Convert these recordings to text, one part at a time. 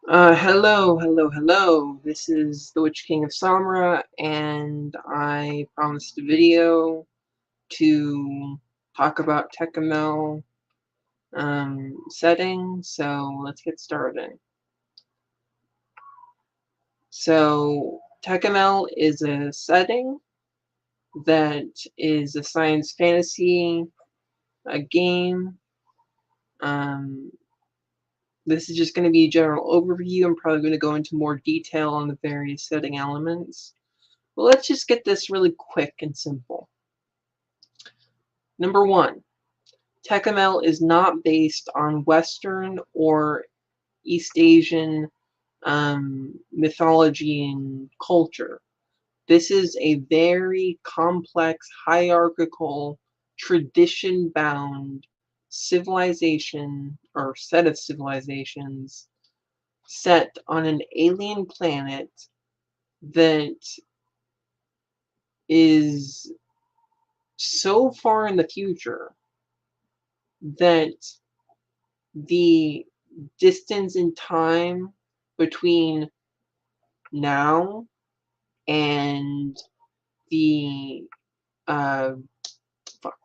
Hello. This is the Witch King of Samra, and I promised a video to talk about Tekumel setting, so let's get started. So, Tekumel is a setting that is a science fantasy, a game. Um, this is just going to be a general overview. I'm probably going to go into more detail on the various setting elements. Well, let's just get this really quick and simple. Number one, Tekumel is not based on Western or East Asian mythology and culture. This is a very complex, hierarchical, tradition-bound civilization or set of civilizations set on an alien planet that is so far in the future that the distance in time between now and the uh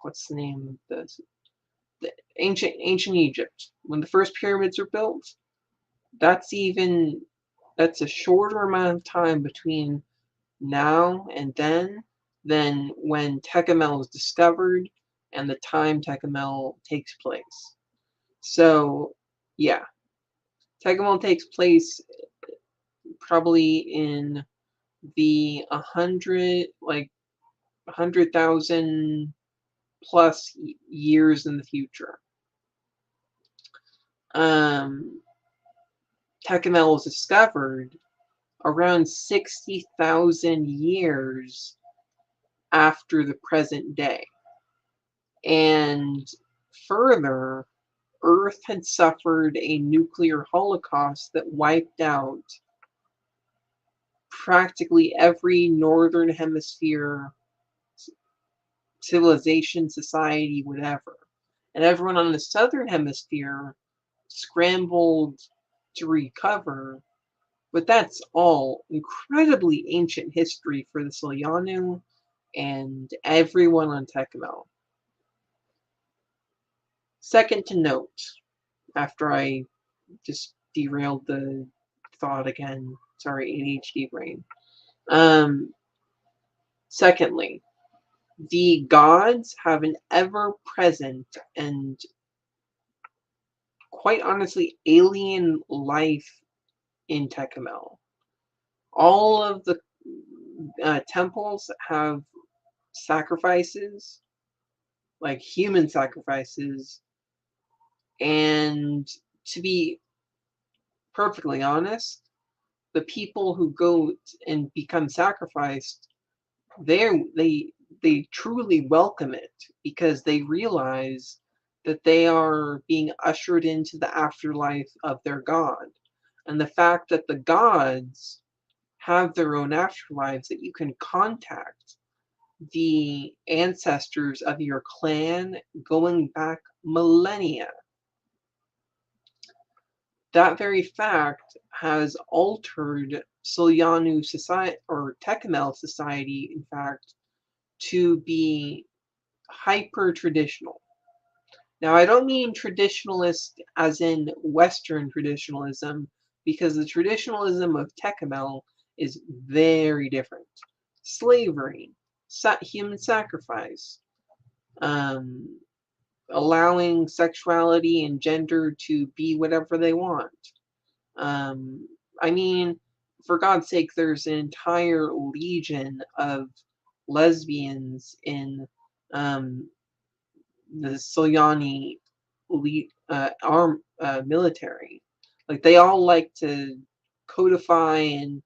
what's the name of this, the ancient Egypt, when the first pyramids were built, that's a shorter amount of time between now and then than when Tekumel was discovered and the time Tekumel takes place. So yeah, Tekumel takes place probably in the 100,000 plus years in the future. Um, Tekumel was discovered around 60,000 years after the present day. And further, Earth had suffered a nuclear holocaust that wiped out practically every northern hemisphere civilization, society, whatever. And everyone on the southern hemisphere scrambled to recover, but that's all incredibly ancient history for the Solyanu and everyone on Tekumel. Second to note, after I just derailed the thought again, sorry, ADHD brain. Secondly, the gods have an ever-present and quite honestly alien life in Tekumel. All of the temples have sacrifices, like human sacrifices, and to be perfectly honest, the people who go and become sacrificed, they truly welcome it because they realize that they are being ushered into the afterlife of their god. And the fact that the gods have their own afterlives, that you can contact the ancestors of your clan going back millennia. That very fact has altered Solyanu society, or Tekumel society, in fact, to be hyper traditional. Now, I don't mean traditionalist as in Western traditionalism, because the traditionalism of Tekumel is very different. Slavery, human sacrifice, um, allowing sexuality and gender to be whatever they want. Um, I mean, for God's sake, there's an entire legion of lesbians in um, the Solyani military. Like, they all like to codify and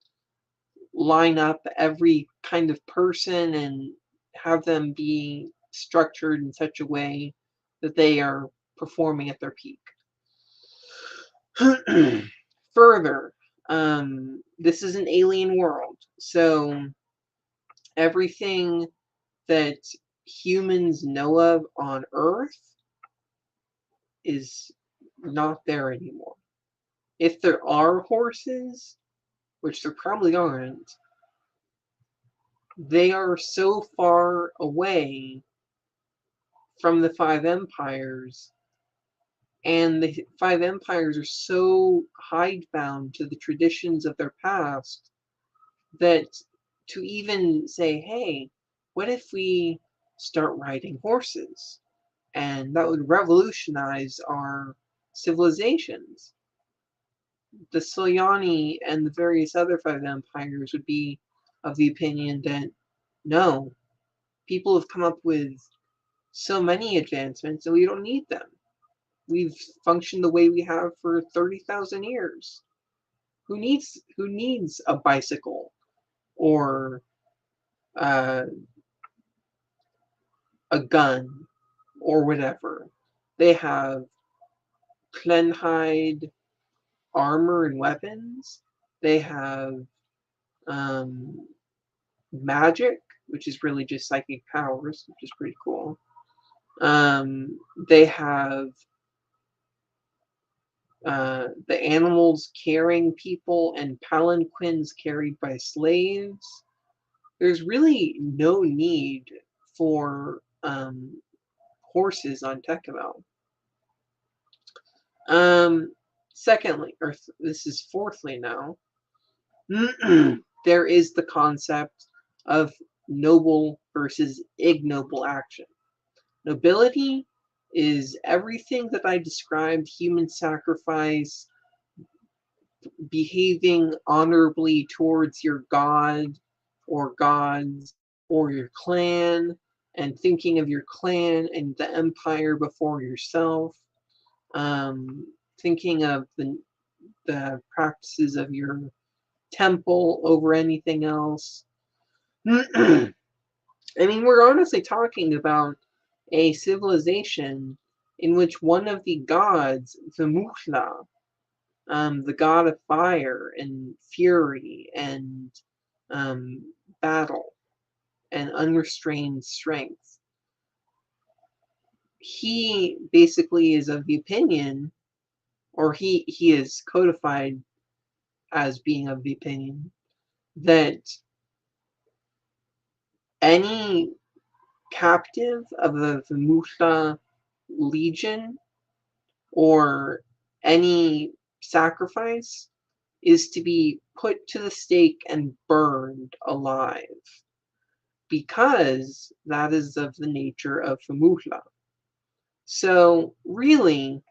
line up every kind of person and have them be structured in such a way that they are performing at their peak. Further, this is an alien world, so everything that humans know of on Earth is not there anymore. If there are horses, which there probably aren't, they are so far away from the Five Empires, and the Five Empires are so hidebound to the traditions of their past that to even say, hey, what if we start riding horses? And that would revolutionize our civilizations. The Solyani and the various other five empires would be of the opinion that no, people have come up with so many advancements and we don't need them. We've functioned the way we have for 30,000 years. Who needs a bicycle or uh, a gun or whatever? They have Klenhide armor and weapons. They have um, magic, which is really just psychic powers, which is pretty cool. They have the animals carrying people and palanquins carried by slaves. There's really no need for horses on Tekumel. Um, Secondly, or this is fourthly now, there is the concept of noble versus ignoble action. Nobility is everything that I described: human sacrifice, behaving honorably towards your god or gods or your clan, and thinking of your clan and the empire before yourself, thinking of the practices of your temple over anything else. I mean, we're honestly talking about a civilization in which one of the gods, Vimuhla, the god of fire and fury and battle and unrestrained strength, he basically is of the opinion, or he is codified as being of the opinion, that any captive of the Vimuhla legion or any sacrifice is to be put to the stake and burned alive, because that is of the nature of Vimuhla. So really,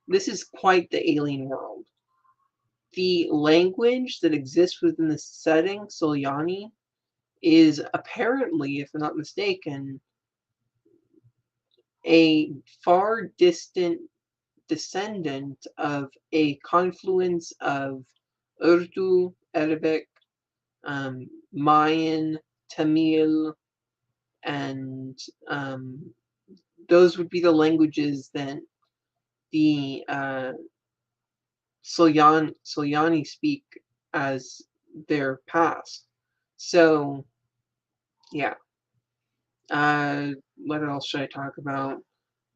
this is quite the alien world. The language that exists within the setting, Solyani, is apparently, if I'm not mistaken, a far distant descendant of a confluence of Urdu, Arabic, Mayan, Tamil, and those would be the languages that the Solyani speak as their past. So, yeah. What else should I talk about?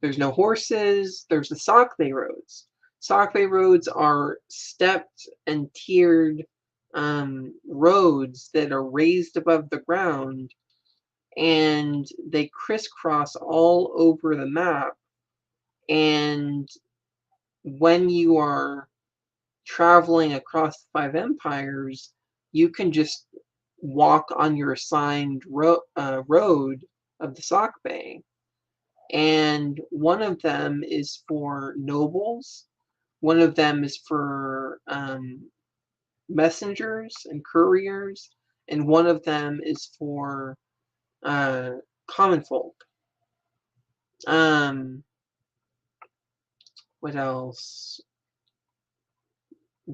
There's no horses. There's the Sakbe roads. Sakbe roads are stepped and tiered roads that are raised above the ground, and they crisscross all over the map. And when you are traveling across the five empires, you can just walk on your assigned road of the Sakbe. And one of them is for nobles, one of them is for messengers and couriers, and one of them is for common folk. What else?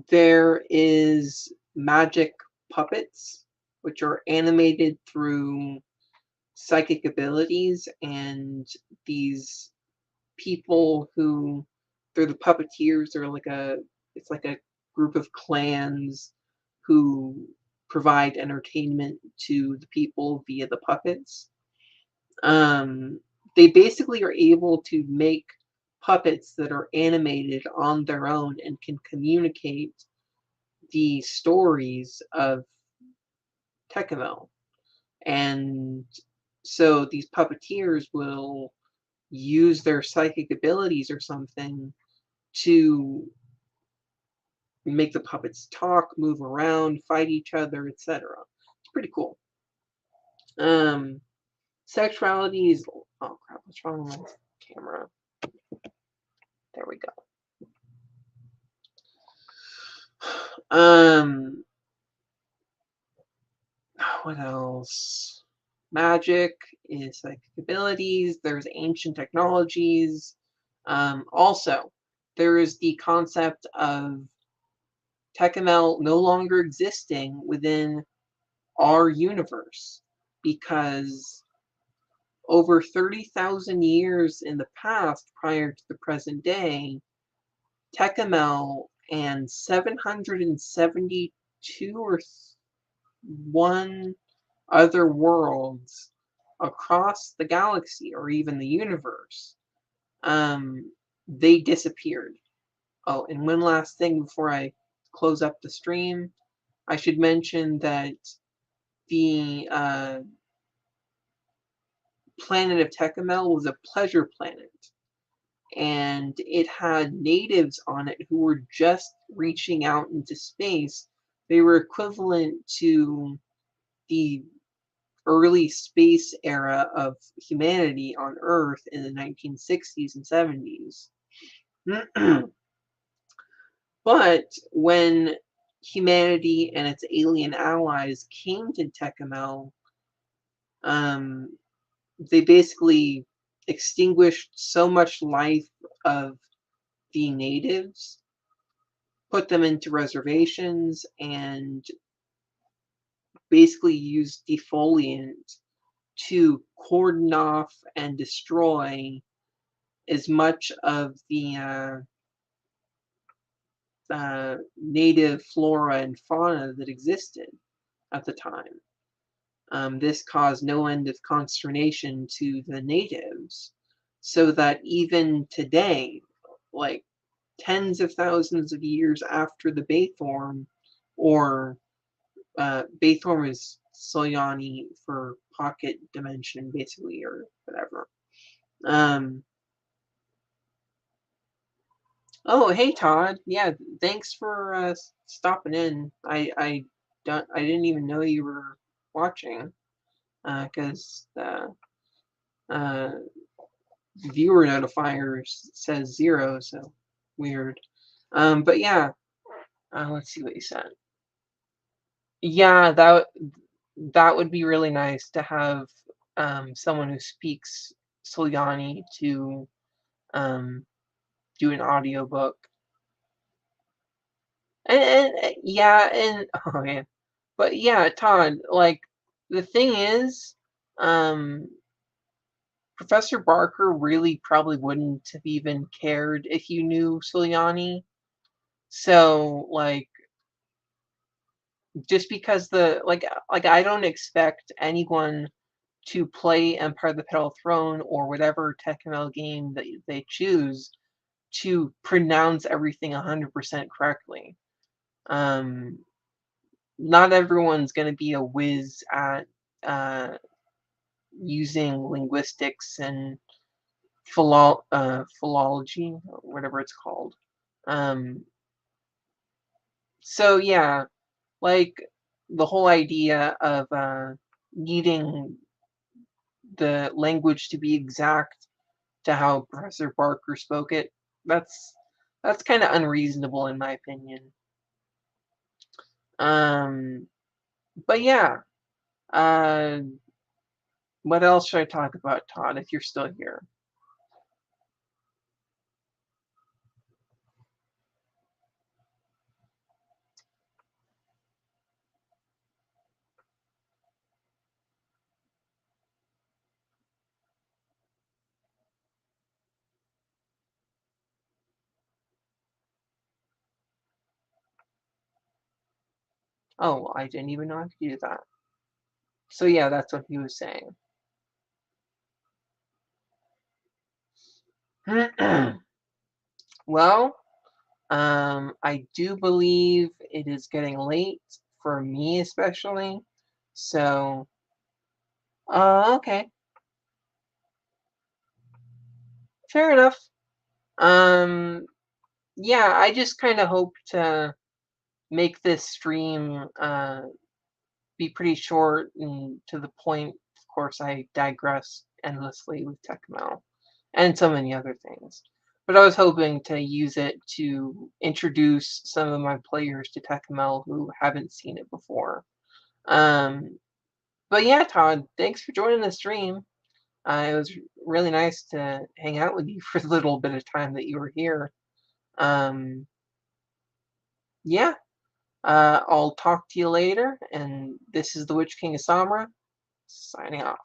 There is magic puppets, which are animated through psychic abilities, and these people who, they're the puppeteers. It's like a group of clans who provide entertainment to the people via the puppets. They basically are able to make puppets that are animated on their own and can communicate the stories of Tekumel. And so these puppeteers will use their psychic abilities or something to make the puppets talk, move around, fight each other, etc. It's pretty cool. Um, Sexuality is, oh crap, what's wrong with my camera? There we go. Um, what else? Magic is psychic abilities. There's ancient technologies. Also, there is the concept of Tekumel no longer existing within our universe because over 30,000 years in the past, prior to the present day, Tekumel and 772 or one other worlds across the galaxy or even the universe, um, they disappeared. Oh, and one last thing before I close up the stream, I should mention that the planet of Tekumel was a pleasure planet, and it had natives on it who were just reaching out into space. They were equivalent to the early space era of humanity on Earth in the 1960s and 70s. But when humanity and its alien allies came to Tekumel, um, they basically extinguished so much life of the natives, put them into reservations, and basically used defoliant to cordon off and destroy as much of the native flora and fauna that existed at the time. This caused no end of consternation to the natives, so that even today, like tens of thousands of years after the Baythorn, or Baythorn is Solyani for pocket dimension, basically, or whatever. Um, oh, hey Todd. Yeah, thanks for stopping in. I didn't even know you were watching because uh, viewer notifier says 0, so weird. But yeah, let's see what you said. Yeah, that would be really nice to have someone who speaks Solyani to um, do an audiobook. Yeah, and oh yeah, but yeah, Todd. Like the thing is, um, Professor Barker really probably wouldn't have even cared if you knew Solyani. So like, just because like I don't expect anyone to play Empire of the Petal Throne or whatever Tekumel game that they choose to pronounce everything 100% correctly. Um, Not everyone's going to be a whiz at uh, using linguistics and philology, or whatever it's called. Um, so yeah, like the whole idea of needing the language to be exact to how Professor Barker spoke it, that's that's kind of unreasonable in my opinion. Um, but yeah, uh, what else should I talk about, Todd? If you're still here. Oh, I didn't even know I could do that. So yeah, that's what he was saying. Well, I do believe it is getting late for me especially. So, okay, fair enough. Um, yeah, I just kind of hope to make this stream be pretty short and to the point. Of course, I digress endlessly with Tekumel and so many other things. But I was hoping to use it to introduce some of my players to Tekumel who haven't seen it before. Um, but yeah, Todd, thanks for joining the stream. It was really nice to hang out with you for the little bit of time that you were here. Um, yeah, I'll talk to you later. And this is the Witch King of Samra signing off.